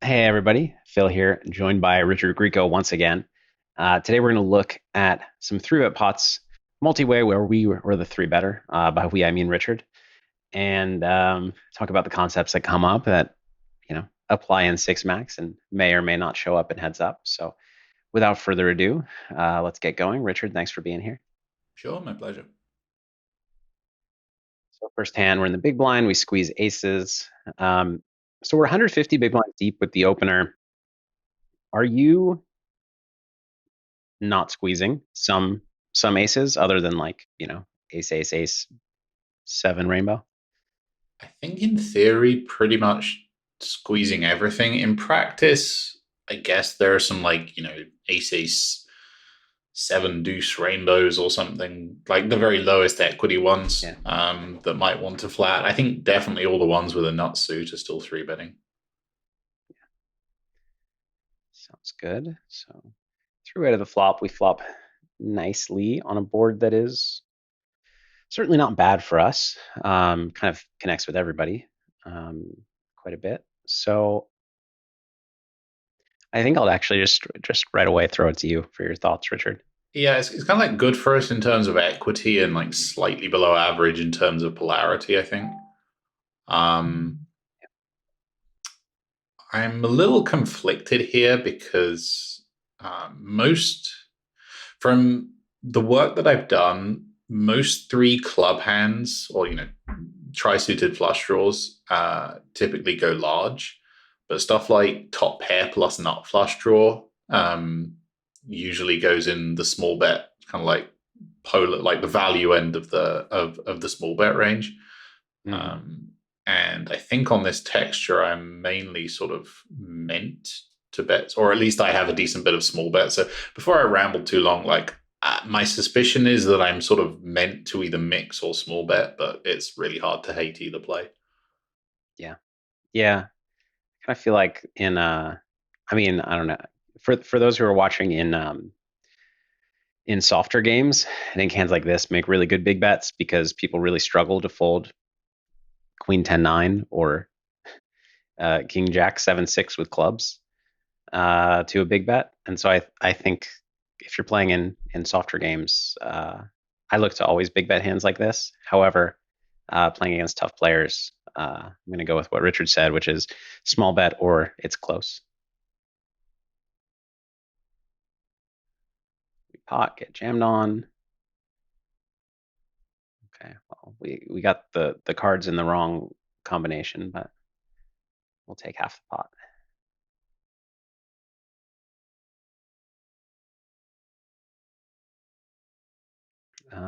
Hey everybody, Phil here, joined by Richard Gryko once again. Today we're going to look at some three-bet pots, multi-way, where we were the three better. By we I mean Richard, and talk about the concepts that come up that apply in six max and may or may not show up in heads up. So without further ado, let's get going. Richard, thanks for being here. Sure, my pleasure. So first hand, we're in the big blind. We squeeze aces. So we're 150 big blinds deep with the opener. Are you not squeezing some aces other than ace ace ace seven rainbow? I think in theory, pretty much squeezing everything. In practice, I guess there are some ace ace seven deuce rainbows or something like the very lowest equity ones Yeah, that might want to flat. I think definitely all the ones with a nut suit are still three betting. sounds good. So through out of the flop, we flop nicely on a board that is certainly not bad for us. Kind of connects with everybody um, quite a bit. So I think I'll actually just right away throw it to you for your thoughts, Richard. Yeah, it's kind of like good for us in terms of equity and like slightly below average in terms of polarity, I think. Um, I'm a little conflicted here because most from the work that I've done, most three club hands or tri-suited flush draws typically go large, but stuff like top pair plus nut flush draw usually goes in the small bet, kind of like polar, like the value end of the small bet range. Mm. Um, and I think on this texture, I'm mainly sort of meant to bet, or at least I have a decent bit of small bet. So before I ramble too long, my suspicion is that I'm sort of meant to either mix or small bet, but it's really hard to hate either play. Yeah, yeah. I feel like I mean, I don't know. For those who are watching in softer games, I think hands like this make really good big bets because people really struggle to fold Queen 10-9 or King Jack 7-6 with clubs to a big bet. And so I think if you're playing in softer games, I look to always big bet hands like this. However, playing against tough players, I'm going to go with what Richard said, which is small bet or it's close. We pot, get jammed on. Okay, well, we got the cards in the wrong combination, but we'll take half the pot.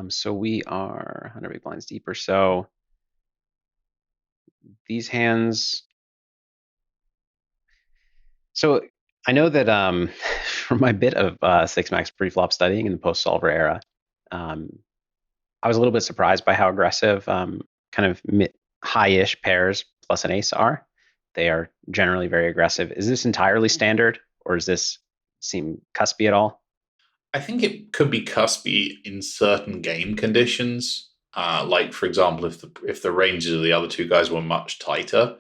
So we are 100 big blinds deeper. So these hands. So I know that from my bit of six max pre-flop studying in the post-solver era, um, I was a little bit surprised by how aggressive kind of high-ish pairs plus an ace are. They are generally very aggressive. Is this entirely standard, or does this seem cuspy at all? I think it could be cuspy in certain game conditions. Like for example, if the ranges of the other two guys were much tighter,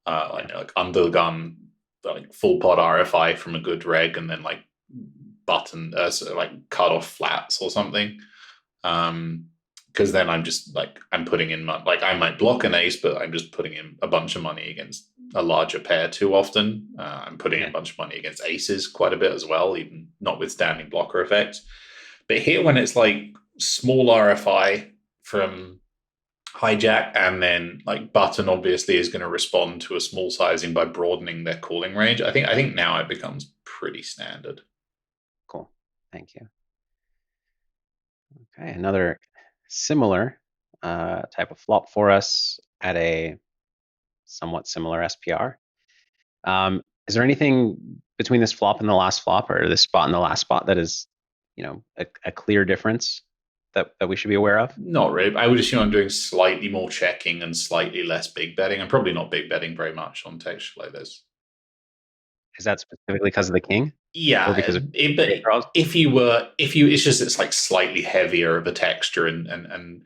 Yeah. like under the gun, like full pot RFI from a good reg, and then like button, so like cut off flats or something. Because then I'm just like I'm putting in like I might block an ace, but I'm just putting in a bunch of money against a larger pair too often. I'm putting in Yeah. a bunch of money against aces quite a bit as well, even notwithstanding blocker effects. But here, when it's like small RFI from hijack, and then like button obviously is going to respond to a small sizing by broadening their calling range. I think now it becomes pretty standard. Cool. Thank you. Okay, another similar type of flop for us at a somewhat similar SPR. Is there anything between this flop and the last flop, or this spot and the last spot, that is, a clear difference that we should be aware of? Not really. I would assume I'm doing slightly more checking and slightly less big betting. I'm probably not big betting very much on texture like this. Is that specifically because of the king, or Yeah, because of but draws? if you, it's just it's like slightly heavier of a texture, and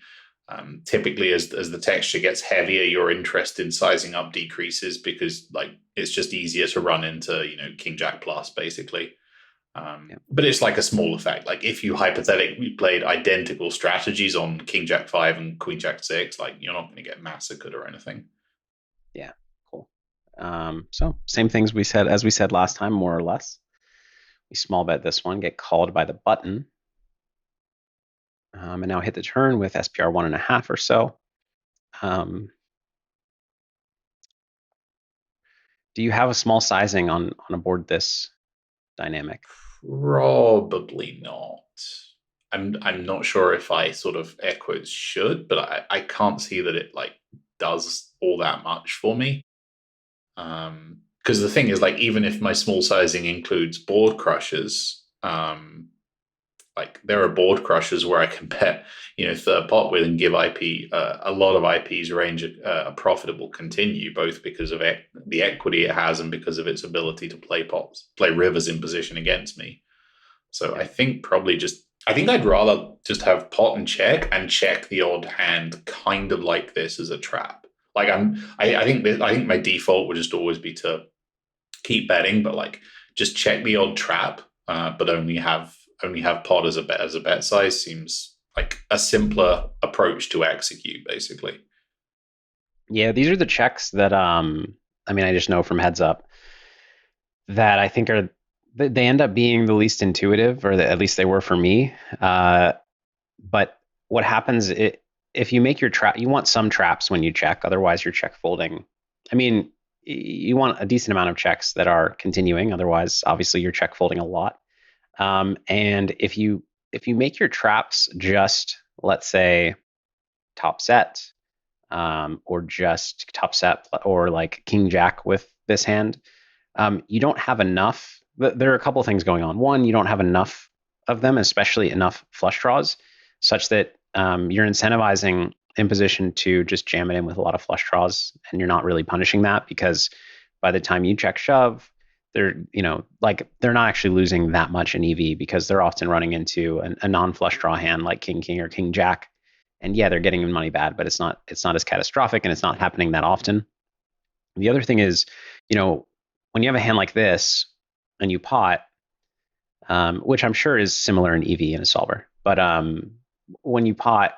Typically, as the texture gets heavier, your interest in sizing up decreases because like it's just easier to run into King Jack plus basically. But it's like a small effect. Like if you hypothetically played identical strategies on King Jack 5 and Queen Jack 6, like you're not going to get massacred or anything. Yeah, cool. So same things we said as we said last time, more or less. We small bet this one, get called by the button. And now hit the turn with SPR 1.5 or so. Do you have a small sizing on a board this dynamic? Probably not. I'm not sure if I sort of air quotes should, but I can't see that it like does all that much for me. Because the thing is, like, even if my small sizing includes board crushers, like there are board crushers where I can bet third pot with and give IP a lot of IP's range a profitable continue, both because of the equity it has and because of its ability to play rivers in position against me. So I think I'd rather just have pot and check the odd hand, kind of like this as a trap. Like I think my default would just always be to keep betting, but like just check the odd trap, but only have pot as a bet size seems like a simpler approach to execute, basically. Yeah, these are the checks that I just know from heads up that I think they end up being the least intuitive, or at least they were for me. But what happens if you make your trap, you want some traps when you check, otherwise you're check folding. I mean, you want a decent amount of checks that are continuing, otherwise obviously you're check folding a lot. And if you make your traps just, let's say, top set, or just top set, or like King Jack with this hand, you don't have enough. There are a couple of things going on. One, you don't have enough of them, especially enough flush draws, such that you're incentivizing in position to just jam it in with a lot of flush draws, and you're not really punishing that because by the time you check shove, they're not actually losing that much in EV because they're often running into a non-flush draw hand like King King or King Jack, and yeah, they're getting money bad, but it's not as catastrophic, and it's not happening that often. The other thing is, when you have a hand like this and you pot, which I'm sure is similar in EV and a solver, but when you pot,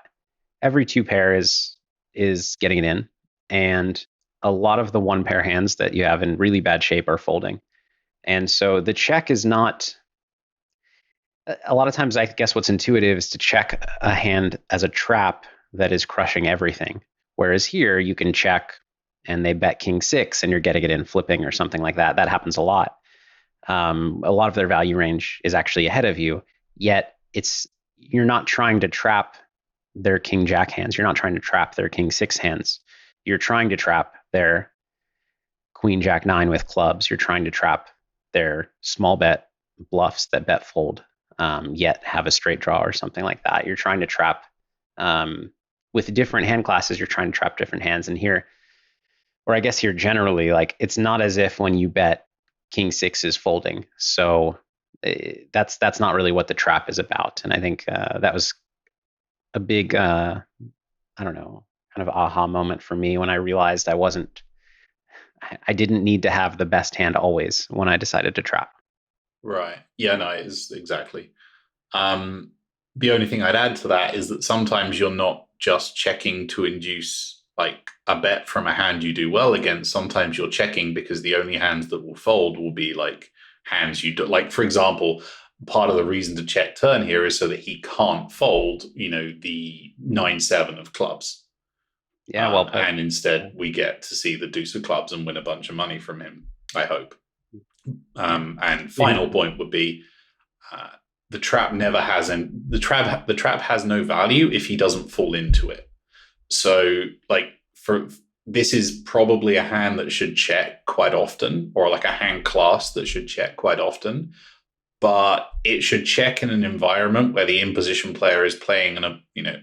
every two pair is getting it in, and a lot of the one pair hands that you have in really bad shape are folding. And so the check is not, a lot of times I guess what's intuitive is to check a hand as a trap that is crushing everything. Whereas here you can check and they bet King 6 and you're getting it in flipping or something like that. That happens a lot. A lot of their value range is actually ahead of you, yet you're not trying to trap their King Jack hands. You're not trying to trap their King 6 hands. You're trying to trap their Queen Jack 9 with clubs. You're trying to trap their small bet bluffs that bet fold, yet have a straight draw or something like that. You're trying to trap, with different hand classes, you're trying to trap different hands. And here, or I guess here generally, like it's not as if when you bet King 6 is folding. So that's not really what the trap is about. And I think that was a big, I don't know, kind of aha moment for me when I realized I didn't need to have the best hand always when I decided to trap. Right. Yeah, no, it is exactly. The only thing I'd add to that is that sometimes you're not just checking to induce like a bet from a hand you do well against. Sometimes you're checking because the only hands that will fold will be like hands you do. Like, for example, part of the reason to check turn here is so that he can't fold, the 9-7 of clubs. Yeah, well, and instead we get to see the deuce of clubs and win a bunch of money from him, I hope. And final point would be the trap never has, and the trap has no value if he doesn't fall into it. So like this is probably a hand that should check quite often, or like a hand class that should check quite often. But it should check in an environment where the in-position player is playing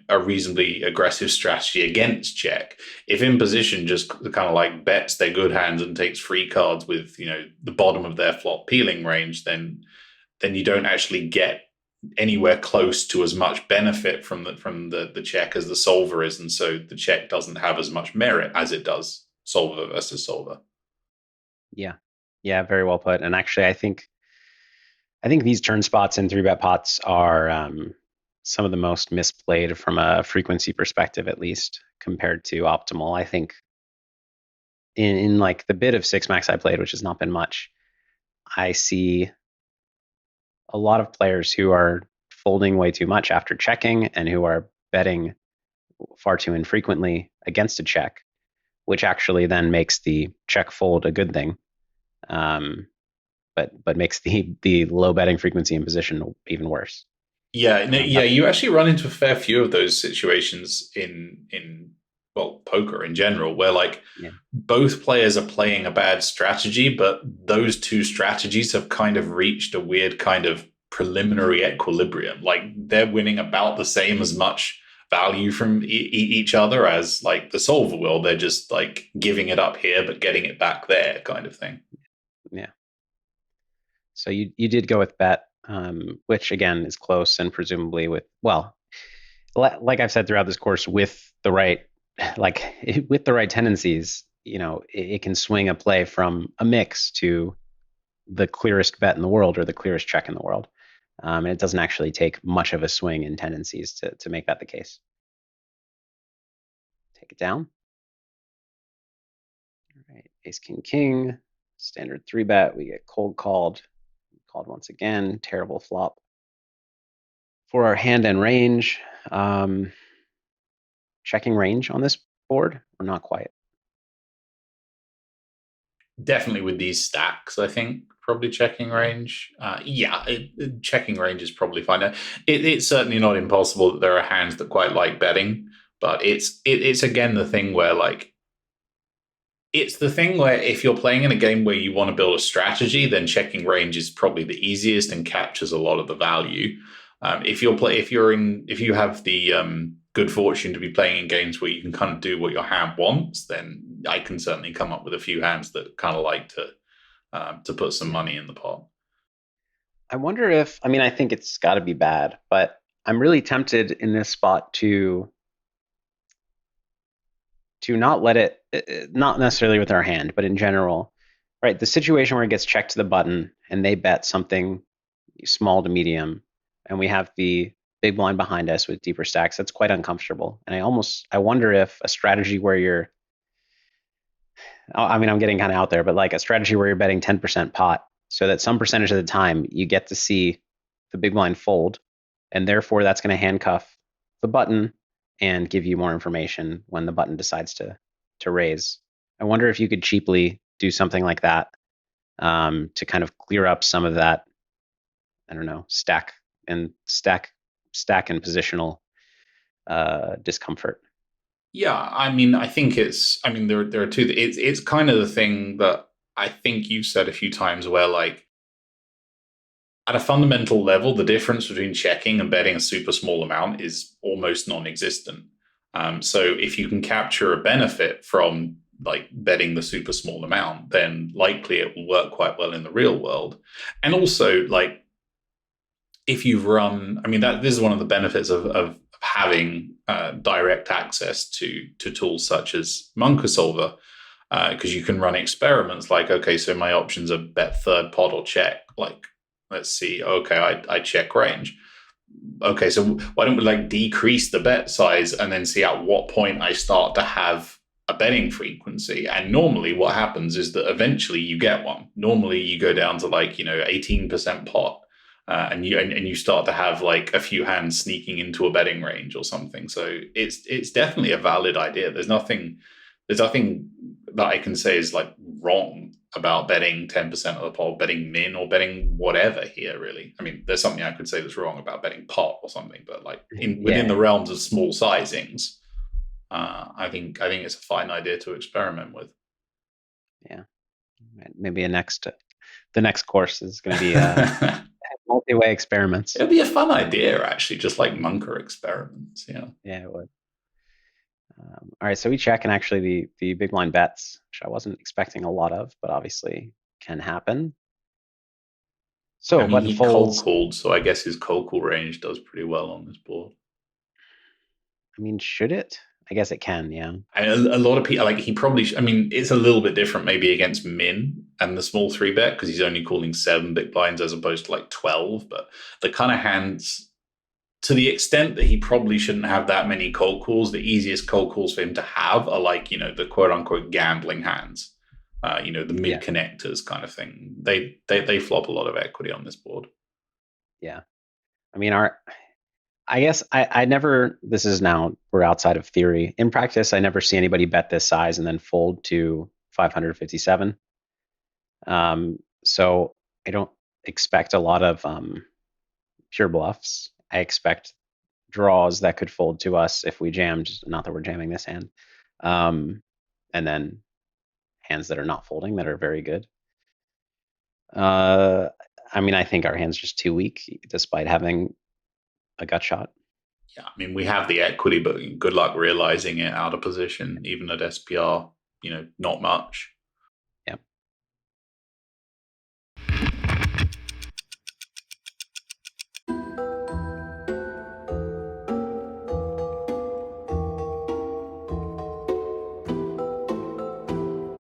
a reasonably aggressive strategy against check. If in-position just kind of like bets their good hands and takes free cards with the bottom of their flop peeling range, then you don't actually get anywhere close to as much benefit from the check as the solver is, and so the check doesn't have as much merit as it does solver versus solver. Yeah. Yeah, very well put. And actually, I think these turn spots in 3-bet pots are some of the most misplayed from a frequency perspective, at least compared to optimal. I think in like the bit of 6 max I played, which has not been much, I see a lot of players who are folding way too much after checking and who are betting far too infrequently against a check, which actually then makes the check fold a good thing. But makes the low betting frequency in position even worse. Yeah, no, yeah, you actually run into a fair few of those situations in well, poker in general, where like Yeah, both players are playing a bad strategy, but those two strategies have kind of reached a weird kind of preliminary equilibrium. Like they're winning about the same as much value from each other as like the solver will. They're just like giving it up here, but getting it back there, kind of thing. yeah. So you did go with bet, which again is close and presumably with, well, like I've said throughout this course, with the right like with the right tendencies, it can swing a play from a mix to the clearest bet in the world or the clearest check in the world. And it doesn't actually take much of a swing in tendencies to make that the case. Take it down. All right, ace, king, king, standard 3-bet. We get cold called once again. Terrible flop for our hand and range. Checking range on this board or not quite? Definitely with these stacks, I think probably checking range. Checking range is probably fine. It's certainly not impossible that there are hands that quite like betting, but it's again the thing where like it's the thing where if you're playing in a game where you want to build a strategy, then checking range is probably the easiest and captures a lot of the value. If you have the good fortune to be playing in games where you can kind of do what your hand wants, then I can certainly come up with a few hands that kind of like to put some money in the pot. I wonder if, I mean, I think it's got to be bad, but I'm really tempted in this spot to not let it, not necessarily with our hand, but in general, right? The situation where it gets checked to the button and they bet something small to medium, and we have the big blind behind us with deeper stacks, that's quite uncomfortable. And I wonder if a strategy where you're, I mean, I'm getting kind of out there, but like a strategy where you're betting 10% pot so that some percentage of the time you get to see the big blind fold, and therefore that's going to handcuff the button and give you more information when the button decides to raise. I wonder if you could cheaply do something like that to kind of clear up some of that, I don't know, stack and positional discomfort. Yeah, I mean, I think it's. I mean, there are two. It's kind of the thing that I think you've said a few times, where like at a fundamental level, the difference between checking and betting a super small amount is almost non-existent. So if you can capture a benefit from like betting the super small amount, then likely it will work quite well in the real world. And also, like if you've run, I mean, that this is one of the benefits of having direct access to tools such as Monka Solver, because you can run experiments like, okay, so my options are bet third pot or check. Like, let's see, okay, I check range. Okay, so why don't we like decrease the bet size and then see at what point I start to have a betting frequency? And normally what happens is that eventually you get one. Normally you go down to like, 18% pot. And you start to have like a few hands sneaking into a betting range or something. So it's definitely a valid idea. There's nothing that I can say is like wrong about betting 10% of the pot, betting min, or betting whatever here. Really, I mean, there's something I could say that's wrong about betting pot or something, but like within the Yeah, realms of small sizings, I think it's a fine idea to experiment with. yeah. Maybe the next course is going to be multi-way experiments. It'd be a fun idea, actually, just like Munker experiments. Yeah. Yeah, it would. All right, so we check, and actually the big blind bets, which I wasn't expecting a lot of, but obviously can happen. So I mean, button he cold folds. called, so I guess his cold call range does pretty well on this board. I mean, should it? I guess it can. Yeah. And a lot of people like he probably. I mean, it's a little bit different maybe against Min and the small three bet because he's only calling 7 big blinds as opposed to like 12. But the kind of hands, to the extent that he probably shouldn't have that many cold calls, the easiest cold calls for him to have are like the quote unquote gambling hands. The mid Yeah. connectors kind of thing. They flop a lot of equity on this board. Yeah. I mean, I guess I never, this is now, we're outside of theory. In practice, I never see anybody bet this size and then fold to 557. So I don't expect a lot of pure bluffs. I expect draws that could fold to us if we jammed, not that we're jamming this hand. And then hands that are not folding that are very good. I mean, I think our hand's just too weak despite having a gut shot. Yeah, I mean, we have the equity, but good luck realizing it out of position, even at SPR, not much.